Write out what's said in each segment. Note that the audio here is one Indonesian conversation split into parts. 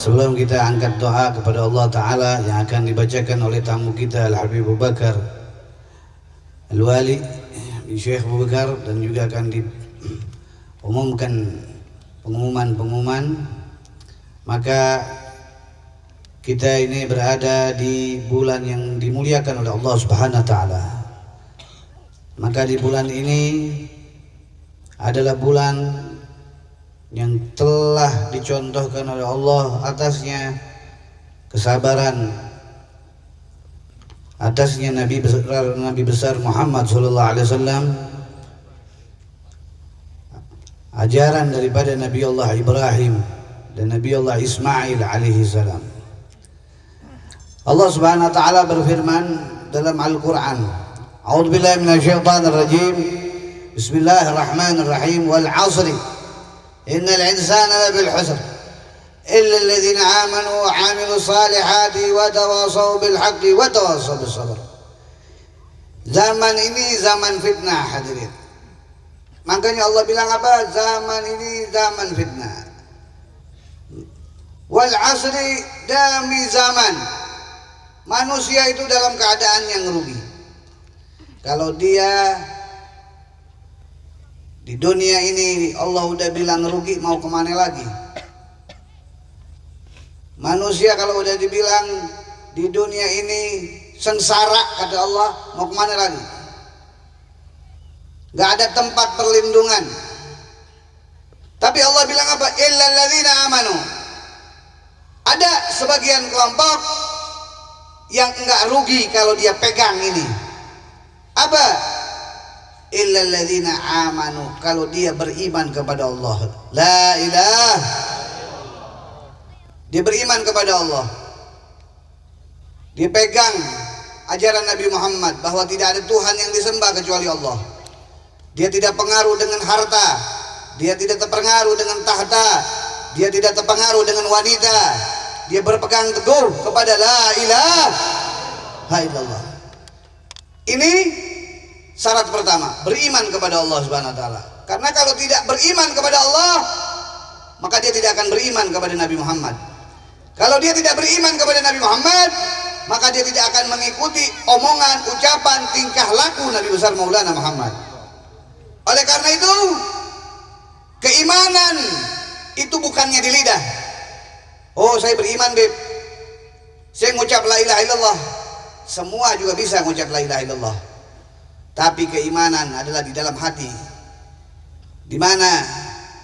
Sebelum kita angkat doa kepada Allah Ta'ala yang akan dibacakan oleh tamu kita Al-Habib Abu Bakar Al-Wali Syekh Abu Bakar, dan juga akan diumumkan pengumuman, maka kita ini berada di bulan yang dimuliakan oleh Allah Subhanahu Wa Ta'ala. Maka di bulan ini adalah bulan yang telah dicontohkan oleh Allah atasnya kesabaran, atasnya Nabi besar Muhammad sallallahu alaihi wasallam, ajaran daripada Nabi Allah Ibrahim dan Nabi Allah Ismail alaihi salam. Allah Subhanahu wa taala berfirman dalam Al-Qur'an, A'udzubillahi minasyaitonir rajim. Bismillahirrahmanirrahim. Wal 'ashri innal insana labil khusr illa alladhina amanu wa 'amilus salihati wa tawasaw bil haqqi wa tawasaw bis sabr. Zaman ini zaman fitnah, hadirin. Makanya Allah bilang apa? Zaman ini zaman fitnah. Wal 'ashri, demi zaman. Manusia itu dalam keadaan yang rugi. Kalau dia di dunia ini Allah udah bilang rugi, mau kemana lagi? Manusia kalau udah dibilang di dunia ini sengsara, kata Allah, mau kemana lagi? Gak ada tempat perlindungan. Tapi Allah bilang apa? Illal ladzina amanu. Ada sebagian kelompok yang enggak rugi kalau dia pegang ini. Apa? Illal ladzina amanu, kalau dia beriman kepada Allah. La ilah. Dia beriman kepada Allah. Dia pegang ajaran Nabi Muhammad bahwa tidak ada Tuhan yang disembah kecuali Allah. Dia tidak pengaruh dengan harta, dia tidak terpengaruh dengan tahta, dia tidak terpengaruh dengan wanita. Dia berpegang teguh kepada la ilaha illallah. Ini syarat pertama, beriman kepada Allah Subhanahu wa taala. Karena kalau tidak beriman kepada Allah, maka dia tidak akan beriman kepada Nabi Muhammad. Kalau dia tidak beriman kepada Nabi Muhammad, maka dia tidak akan mengikuti omongan, ucapan, tingkah laku Nabi besar Maulana Muhammad. Oleh karena itu, keimanan itu bukannya di lidah. Oh, saya beriman, Beb. Saya ngucap la ilaha illallah. Semua juga bisa ngucap la ilaha illallah. Tapi keimanan adalah di dalam hati, di mana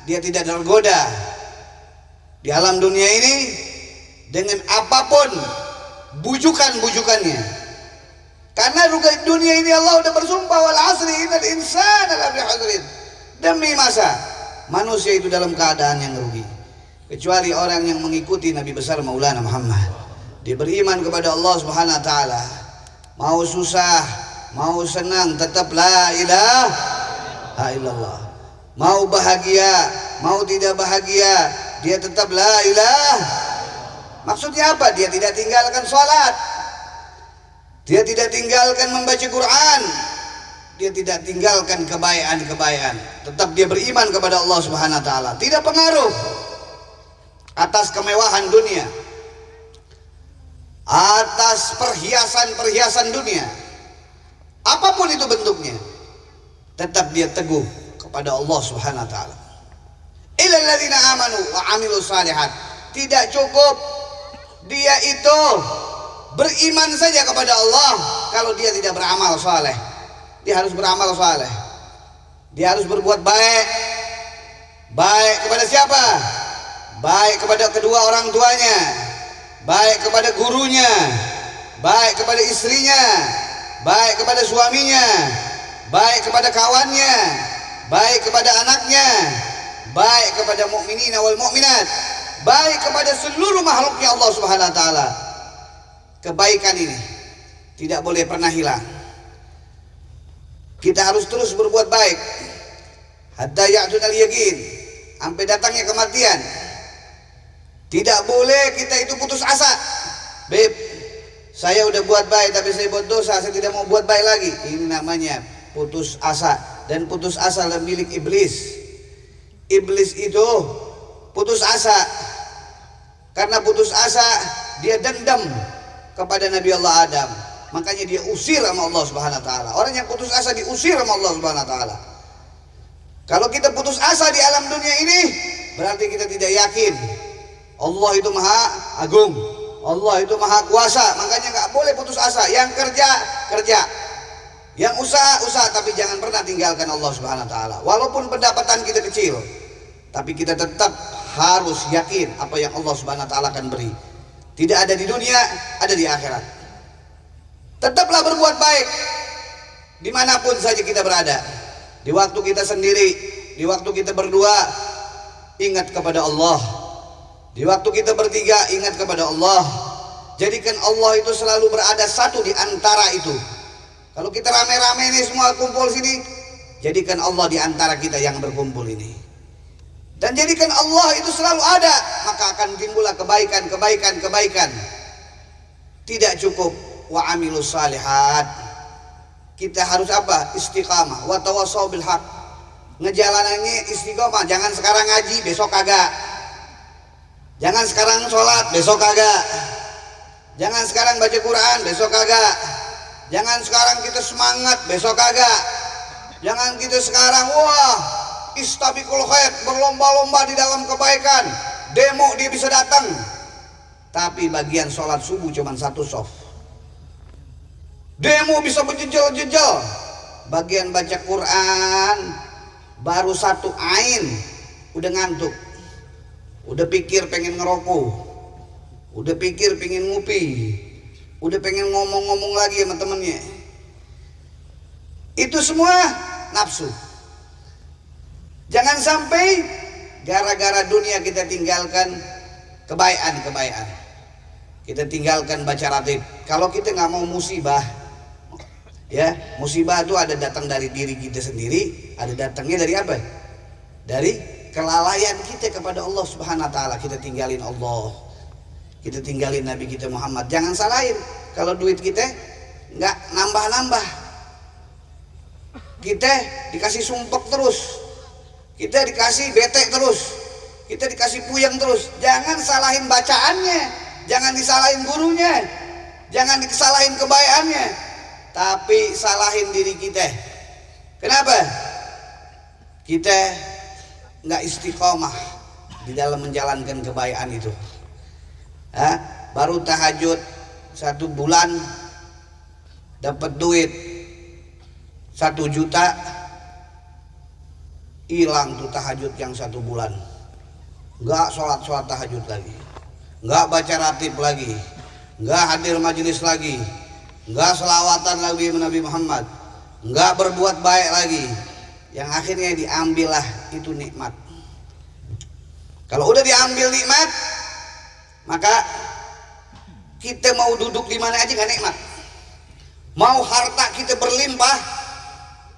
dia tidak tergoda di alam dunia ini dengan apapun bujukan-bujukannya. Karena dunia ini Allah sudah bersumpah, wal 'ashri innal insana lafi khusr. Demi masa manusia itu dalam keadaan yang rugi, kecuali orang yang mengikuti Nabi besar Maulana Muhammad. Dia beriman kepada Allah Subhanahu wa taala. Mau susah, mau senang, tetap la ilaha illallah. Mau bahagia, mau tidak bahagia, dia tetap la ilaha. Maksudnya apa? Dia tidak tinggalkan sholat, dia tidak tinggalkan membaca Quran, dia tidak tinggalkan kebaikan-kebaikan. Tetap dia beriman kepada Allah Subhanahu wa taala. Tidak pengaruh atas kemewahan dunia, atas perhiasan-perhiasan dunia, apapun itu bentuknya, tetap dia teguh kepada Allah Subhanahu wa taala. Illal ladzina amanu wa 'amilus shalihat. Tidak cukup dia itu beriman saja kepada Allah kalau dia tidak beramal saleh. Dia harus beramal saleh. Dia harus berbuat baik. Baik kepada siapa? Baik kepada kedua orang tuanya, baik kepada gurunya, baik kepada istrinya, baik kepada suaminya, baik kepada kawannya, baik kepada anaknya, baik kepada mukminin wal mukminat, baik kepada seluruh makhluknya Allah Subhanahu wa taala. Kebaikan ini tidak boleh pernah hilang. Kita harus terus berbuat baik hatta ya'tunal yaqin, sampai datangnya kematian. Tidak boleh kita itu putus asa. Beb, saya udah buat baik tapi saya buat dosa, saya tidak mau buat baik lagi. Ini namanya putus asa. Dan putus asa adalah milik iblis. Iblis itu putus asa Karena putus asa dia dendam kepada Nabi Allah Adam, makanya dia usir sama Allah Subhanahu wa taala. Orang yang putus asa diusir sama Allah Subhanahu wa taala. Kalau kita putus asa di alam dunia ini, berarti kita tidak yakin Allah itu maha agung, Allah itu maha kuasa. Makanya nggak boleh putus asa. Yang kerja, kerja. Yang usaha, usaha. Tapi jangan pernah tinggalkan Allah Subhanahu wa taala. Walaupun pendapatan kita kecil, tapi kita tetap harus yakin apa yang Allah Subhanahu wa taala akan beri. Tidak ada di dunia, ada di akhirat. Tetaplah berbuat baik dimanapun saja kita berada. Di waktu kita sendiri, di waktu kita berdua, ingat kepada Allah. Di waktu kita bertiga, ingat kepada Allah. Jadikan Allah itu selalu berada satu di antara itu. Kalau kita rame-rame ini semua kumpul sini, jadikan Allah di antara kita yang berkumpul ini. Dan jadikan Allah itu selalu ada, maka akan timbullah kebaikan. Tidak cukup wa amilus salihat. Kita harus apa? Istiqamah. Wa tawassaw bil haq. Ngejalanannya istiqamah. Jangan sekarang ngaji, besok kagak. Jangan sekarang sholat, besok kagak. Jangan sekarang baca Quran, besok kagak. Jangan sekarang kita semangat, besok kagak. Jangan kita sekarang wah istabiqul khair, berlomba-lomba di dalam kebaikan, demo dia bisa datang, tapi bagian sholat subuh cuma satu soft. Demo bisa berjejel-jejel, bagian baca Quran baru satu ain, udah ngantuk, udah pikir pengen ngerokok, udah pikir pengen ngopi, udah pengen ngomong-ngomong lagi sama temennya. Itu semua nafsu. Jangan sampai gara-gara dunia kita tinggalkan kebaikan. Kita tinggalkan baca ratib. Kalau kita nggak mau musibah, ya musibah itu ada datang dari diri kita sendiri, ada datangnya dari apa? Dari kelalaian kita kepada Allah Subhanahu wa taala. Kita tinggalin Allah, kita tinggalin Nabi kita Muhammad. Jangan salahin kalau duit kita nggak nambah-nambah, kita dikasih sumpek terus, kita dikasih bete terus, kita dikasih puyeng terus. Jangan salahin bacaannya, jangan disalahin gurunya, jangan disalahin kebaikannya, tapi salahin diri kita. Kenapa? Kita nggak istiqomah di dalam menjalankan kebaikan itu. Baru tahajud 1 bulan dapat duit 1 juta, hilang tuh tahajud yang 1 bulan. Nggak sholat tahajud lagi, nggak baca ratib lagi, nggak hadir majelis lagi, nggak selawatan lagi Nabi Muhammad, nggak berbuat baik lagi. Yang akhirnya diambillah itu nikmat. Kalau udah diambil nikmat, maka kita mau duduk di mana aja nggak nikmat. Mau harta kita berlimpah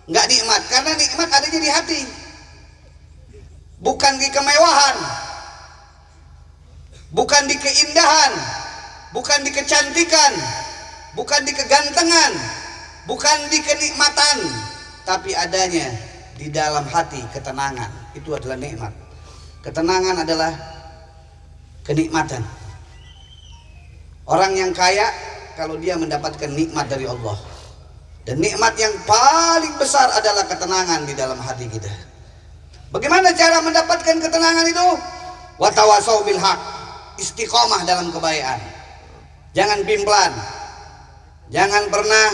nggak nikmat, karena nikmat adanya di hati, bukan di kemewahan, bukan di keindahan, bukan di kecantikan, bukan di kegantengan, bukan di kenikmatan, tapi adanya di dalam hati ketenangan. Itu adalah nikmat. Ketenangan adalah kenikmatan. Orang yang kaya kalau dia mendapatkan nikmat dari Allah, dan nikmat yang paling besar adalah ketenangan di dalam hati kita. Bagaimana cara mendapatkan ketenangan itu? Wa tawassaw bil haq, istiqomah dalam kebaikan. Jangan pimplan, jangan pernah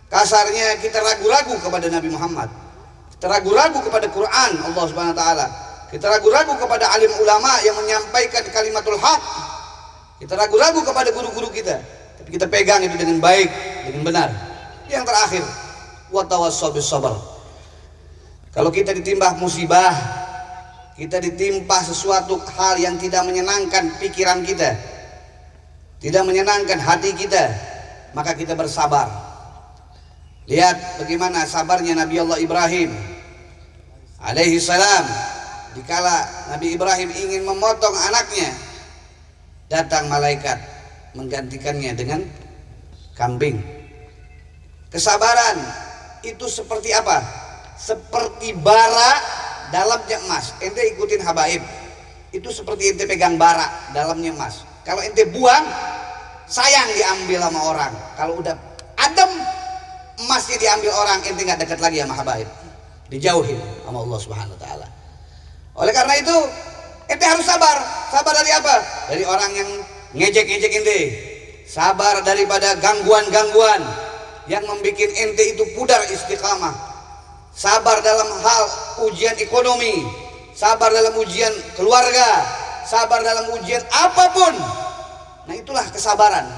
kasarnya kita ragu-ragu kepada Nabi Muhammad, kita ragu-ragu kepada Quran Allah Subhanahu wa taala, kita ragu-ragu kepada alim ulama yang menyampaikan kalimatul haq, kita ragu-ragu kepada guru-guru kita, tapi kita pegang itu dengan baik, dengan benar. Yang terakhir, wa tawassaw bis sabr. Kalau kita ditimpa musibah, kita ditimpa sesuatu hal yang tidak menyenangkan pikiran kita, tidak menyenangkan hati kita, maka kita bersabar. Lihat bagaimana sabarnya Nabi Allah Ibrahim alaihi salam. Dikala Nabi Ibrahim ingin memotong anaknya, datang malaikat menggantikannya dengan kambing. Kesabaran itu seperti apa? Seperti bara dalamnya emas. Ente ikutin habaib, itu seperti ente pegang bara, dalamnya emas. Kalau ente buang, sayang diambil sama orang. Kalau udah adem, emasnya diambil orang, ente nggak dekat lagi sama habaib, dijauhin sama Allah Subhanahu Wa Taala. Oleh karena itu, ente harus sabar. Sabar dari apa? Dari orang yang ngejek-ngejek ente. Sabar daripada gangguan-gangguan yang membuat ente itu pudar istiqamah. Sabar dalam hal ujian ekonomi, sabar dalam ujian keluarga, sabar dalam ujian apapun. Nah, itulah kesabaran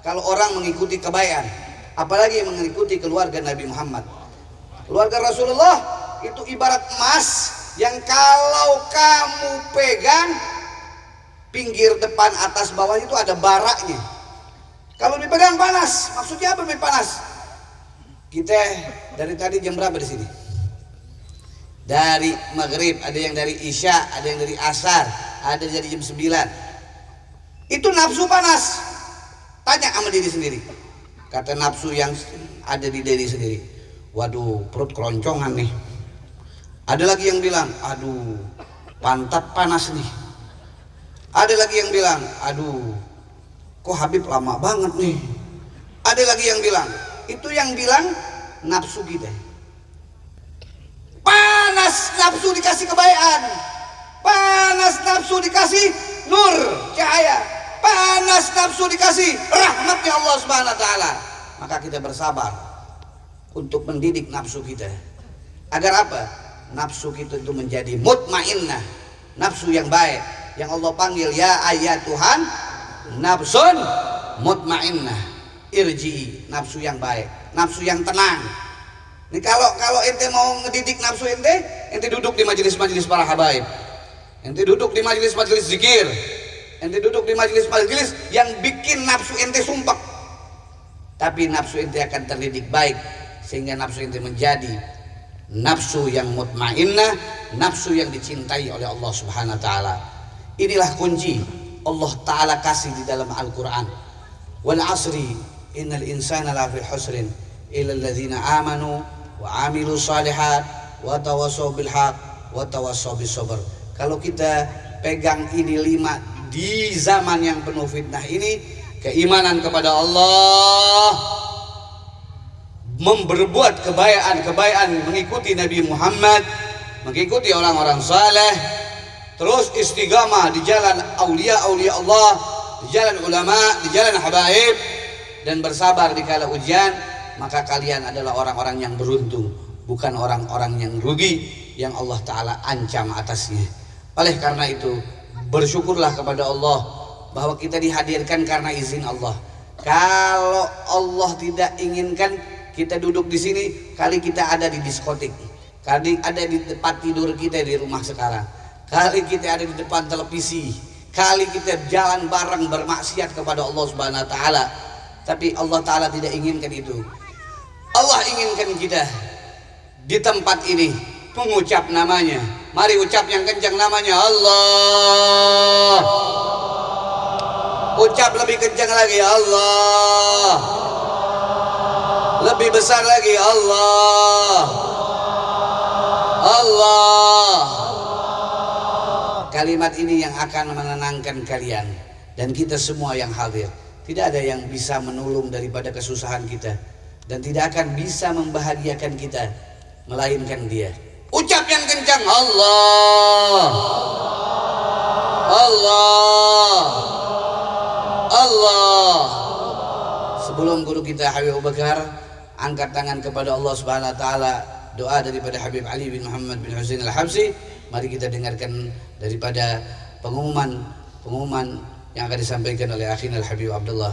kalau orang mengikuti kebaikan, apalagi mengikuti keluarga Nabi Muhammad. Keluarga Rasulullah itu ibarat emas yang kalau kamu pegang, pinggir depan atas bawah itu ada baraknya. Kalau dipegang panas. Maksudnya apa panas? Kita dari tadi jam berapa di sini? Dari maghrib, ada yang dari isya, ada yang dari asar, ada dari jam 9. Itu nafsu panas. Tanya sama diri sendiri. Kata nafsu yang ada di diri sendiri, waduh, perut keroncongan nih. Ada lagi yang bilang, aduh, pantat panas nih. Ada lagi yang bilang, aduh, kok Habib lama banget nih. Ada lagi yang bilang, itu yang bilang nafsu kita. Panas nafsu dikasih kebaikan, panas nafsu dikasih nur, cahaya, panas nafsu dikasih rahmatnya Allah Subhanahu Wa Taala. Maka kita bersabar untuk mendidik nafsu kita. Agar apa? Nafsu kita itu menjadi mutmainnah, nafsu yang baik, yang Allah panggil ya ayat Tuhan, nafsun mutmainnah, irji, nafsu yang baik, nafsu yang tenang. Ini kalau ente mau ngedidik nafsu ente duduk di majelis-majelis para habaib, ente duduk di majelis-majelis zikir, ente duduk di majelis-majelis yang bikin nafsu ente sumpek. Tapi nafsu ente akan terdidik baik sehingga nafsu ente menjadi nafsu yang mutmainnah, nafsu yang dicintai oleh Allah Subhanahu Wa Taala. Inilah kunci Allah Taala kasih di dalam Al-Quran. Wal asri innal insana lafi husrin illa alladzina amanu wa amilu salihat wa tawassaw bil haq wa tawassaw bis sabr. Kalau kita pegang ini 5 di zaman yang penuh fitnah ini, keimanan kepada Allah, memperbuat kebaikan mengikuti Nabi Muhammad, mengikuti orang-orang saleh, terus istiqamah di jalan aulia-aulia Allah, di jalan ulama, di jalan habaib, dan bersabar di kala ujian, maka kalian adalah orang-orang yang beruntung, bukan orang-orang yang rugi yang Allah Ta'ala ancam atasnya. Oleh karena itu, bersyukurlah kepada Allah bahwa kita dihadirkan karena izin Allah. Kalau Allah tidak inginkan kita duduk di sini, kali kita ada di diskotik, kali ada di tempat tidur kita di rumah sekarang, kali kita ada di depan televisi, kali kita jalan bareng bermaksiat kepada Allah Subhanahu Wa Taala. Tapi Allah Ta'ala tidak inginkan itu. Allah inginkan kita di tempat ini mengucap namanya. Mari ucap yang kencang namanya Allah. Ucap lebih kencang lagi Allah. Lebih besar lagi Allah. Allah. Kalimat ini yang akan menenangkan kalian dan kita semua yang hadir. Tidak ada yang bisa menolong daripada kesusahan kita, dan tidak akan bisa membahagiakan kita melainkan Dia. Ucap yang kencang Allah. Allah. Allah. Sebelum guru kita Habib Abu Bakar angkat tangan kepada Allah Subhanahu Wa Taala, doa daripada Habib Ali bin Muhammad bin Husain Al-Habsyi, mari kita dengarkan daripada pengumuman yang akan disampaikan oleh akhina Al-Habib Abdullah.